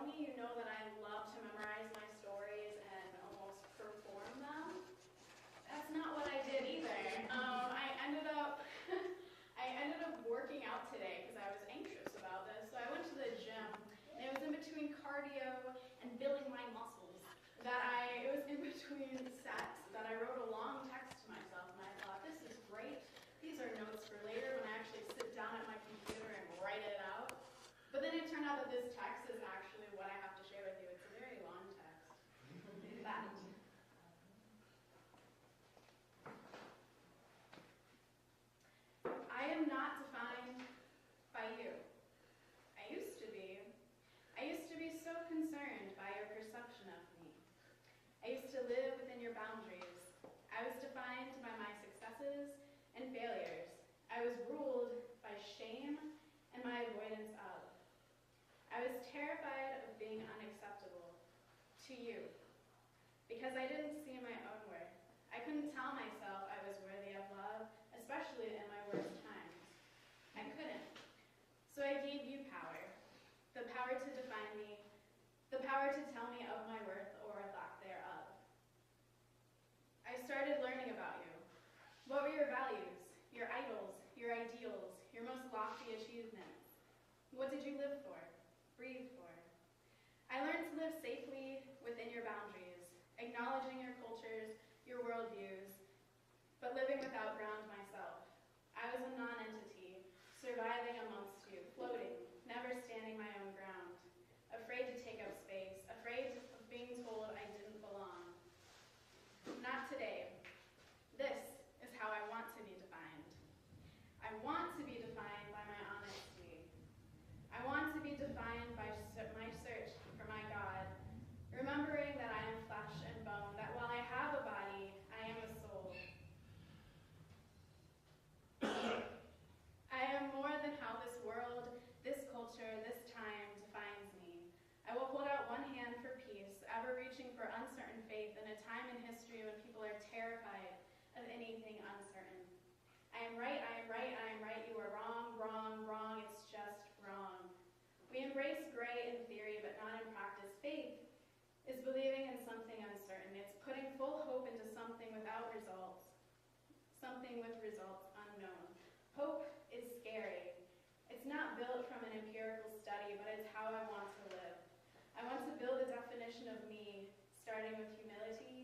know me, you know that I love to memorize my stories and almost perform them. That's not what I did either. I ended up working out today because I was anxious about this. So I went to the gym, and it was in between cardio and building my muscles. It was in between sets that I wrote a long text to myself, and I thought, this is great. These are notes for later when I actually sit down at my computer and write it out. But then it turned out that this text is actually what I have to share with you. It's a very long text. In fact, I am not defined by you. I used to be. I used to be so concerned by your perception of me. I used to live within your boundaries. I was defined by my successes and failures. I was ruled by shame and my avoidance of. I was terrified of being unacceptable to you because I didn't see my own worth. I couldn't tell myself I was worthy of love, especially in my worst times. I couldn't. So I gave you power, the power to define me, the power to tell me of my worth or lack thereof. I started learning about you. What were your values, your idols, your ideals, your most lofty achievements? What did you live for, breathe for? I learned to live safely within your boundaries, acknowledging your cultures, your worldviews, but living without ground myself. I was a non-entity, surviving amongst you, floating, never standing my own ground, afraid to take up space, afraid of being told I didn't belong. Not today. This is how I want to be defined. I want to be defined by my honesty. I want to be defined by my search for my God, remembering that I am flesh and bone, that while I have a body, I am a soul. I am more than how this world, this culture, this time defines me. I will hold out one hand for peace, ever reaching for uncertain faith in a time in history when people are terrified of anything uncertain. I am right, I am right, I am right, you are wrong, wrong, wrong, it's just wrong. We embrace gray in theory, but not in practice. Faith is believing in something uncertain. It's putting full hope into something without results, something with results unknown. Hope is scary. It's not built from an empirical study, but it's how I want to live. I want to build a definition of me, starting with humility,